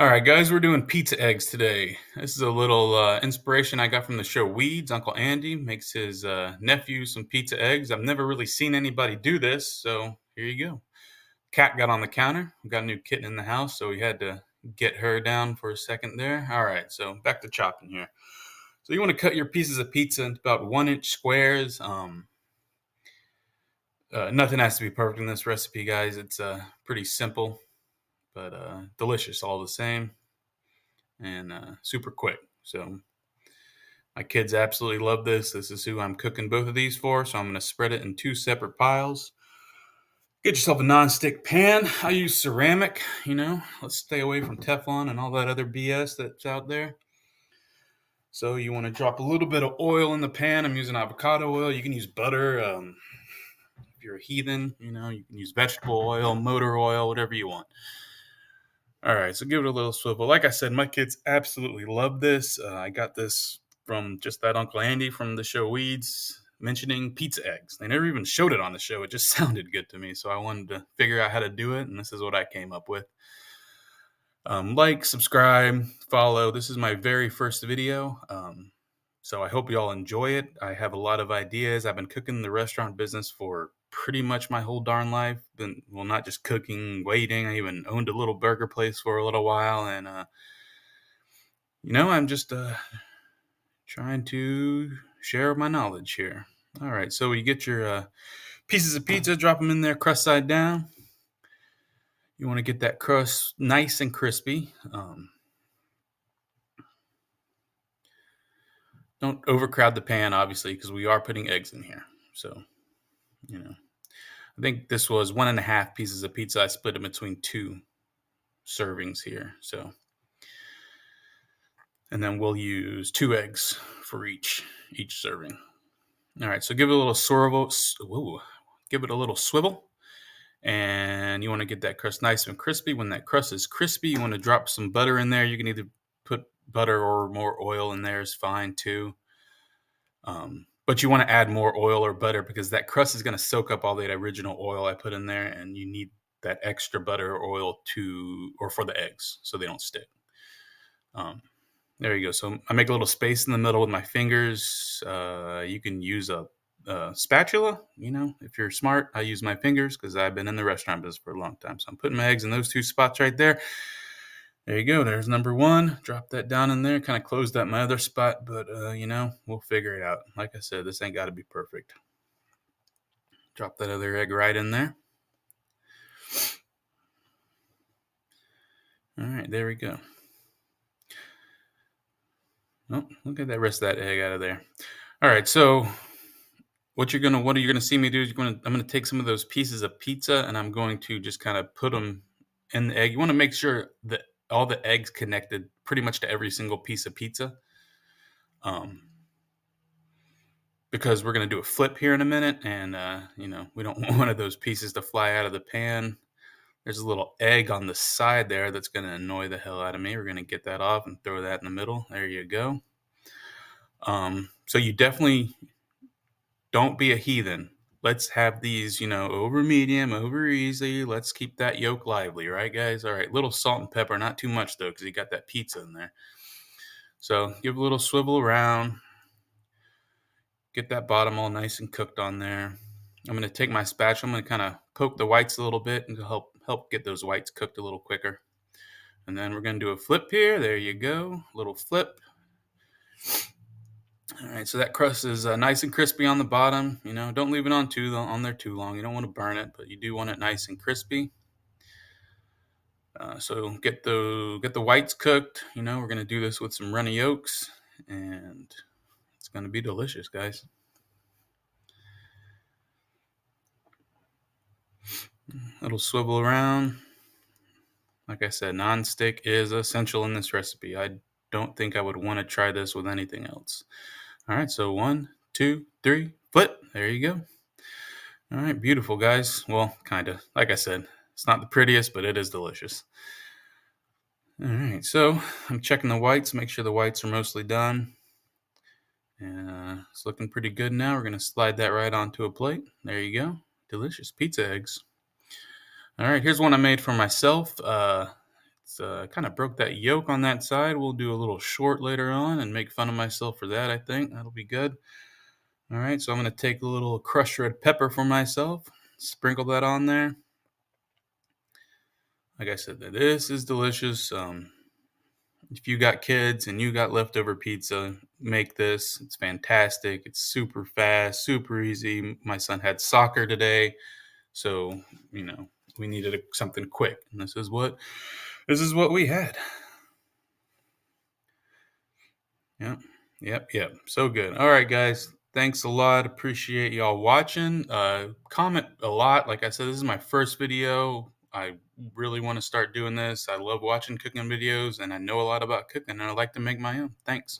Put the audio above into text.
All right, guys, we're doing pizza eggs today. This is a little inspiration I got from the show Weeds. Uncle Andy makes his nephew some pizza eggs. I've never really seen anybody do this, so here you go. Cat got on the counter. We got a new kitten in the house, so we had to get her down for a second there. All right, so back to chopping here. So you want to cut your pieces of pizza into about 1 inch squares. Nothing has to be perfect in this recipe, guys. It's pretty simple, but delicious all the same. And super quick. So my kids absolutely love this. This is who I'm cooking both of these for. So I'm going to spread it in 2 separate piles. Get yourself a non-stick pan. I use ceramic, let's stay away from Teflon and all that other BS that's out there. So you want to drop a little bit of oil in the pan. I'm using avocado oil. You can use butter. If you're a heathen, you can use vegetable oil, motor oil, whatever you want. All right, so give it a little swivel. Like I said, my kids absolutely love this. I got this from just that Uncle Andy from the show Weeds mentioning pizza eggs. They never even showed it on the show. It just sounded good to me, so I wanted to figure out how to do it, and this is what I came up with. Like, subscribe, follow. This is my very first video, so I hope you all enjoy it. I have a lot of ideas. I've been cooking in the restaurant business for pretty much my whole darn life. Not just cooking, waiting. I even owned a little burger place for a little while, and I'm just trying to share my knowledge here. All right, so you get your pieces of pizza, drop them in there, crust side down. You want to get that crust nice and crispy. Don't overcrowd the pan, obviously, because we are putting eggs in here. So, I think this was 1.5 pieces of pizza. I split it between 2 servings here. So, and then we'll use 2 eggs for each serving. All right, so give it a little swivel. Give it a little swivel. And you want to get that crust nice and crispy. When that crust is crispy, you want to drop some butter in there. You can either put butter or more oil in there is fine too. But you want to add more oil or butter because that crust is going to soak up all that original oil I put in there, and you need that extra butter or oil for the eggs so they don't stick. There you go. So I make a little space in the middle with my fingers. You can use a spatula, if you're smart. I use my fingers because I've been in the restaurant business for a long time. So I'm putting my eggs in those 2 spots right there. There you go. There's number 1. Drop that down in there. Kind of closed up my other spot, but we'll figure it out. Like I said, this ain't got to be perfect. Drop that other egg right in there. All right, there we go. Oh, look at that rest of that egg out of there. All right, so what you're gonna see me do is I'm gonna take some of those pieces of pizza and I'm going to just kind of put them in the egg. You want to make sure that all the eggs connected pretty much to every single piece of pizza. Because we're gonna do a flip here in a minute, and we don't want one of those pieces to fly out of the pan. There's a little egg on the side there that's gonna annoy the hell out of me. We're gonna get that off and throw that in the middle. There you go. So you definitely don't be a heathen. Let's have these, over medium, over easy. Let's keep that yolk lively, right, guys? All right, little salt and pepper, not too much though, because you got that pizza in there. So give a little swivel around. Get that bottom all nice and cooked on there. I'm going to take my spatula. I'm going to kind of poke the whites a little bit and help get those whites cooked a little quicker. And then we're going to do a flip here. There you go. A little flip. All right, so that crust is nice and crispy on the bottom. Don't leave it on there too long. You don't want to burn it, but you do want it nice and crispy. So get the whites cooked. We're going to do this with some runny yolks, and it's going to be delicious, guys. Little swivel around. Like I said, non-stick is essential in this recipe. I don't think I would want to try this with anything else. All right, so 1, 2, 3, flip. There you go. All right, beautiful, guys. Well, kind of. Like I said, it's not the prettiest, but it is delicious. All right, so I'm checking the whites, make sure the whites are mostly done. And it's looking pretty good now. We're going to slide that right onto a plate. There you go. Delicious pizza eggs. All right, here's one I made for myself. It's kind of broke that yolk on that side. We'll do a little short later on and make fun of myself for that. I think that'll be good. All right, so I'm going to take a little crushed red pepper for myself, sprinkle that on there. Like I said, this is delicious. If you got kids and you got leftover pizza, make this. It's fantastic. It's super fast, super easy. My son had soccer today, so we needed something quick, and this is what we had. Yep. So good. All right, guys. Thanks a lot. Appreciate y'all watching. Comment a lot. Like I said, this is my first video. I really want to start doing this. I love watching cooking videos, and I know a lot about cooking, and I like to make my own. Thanks.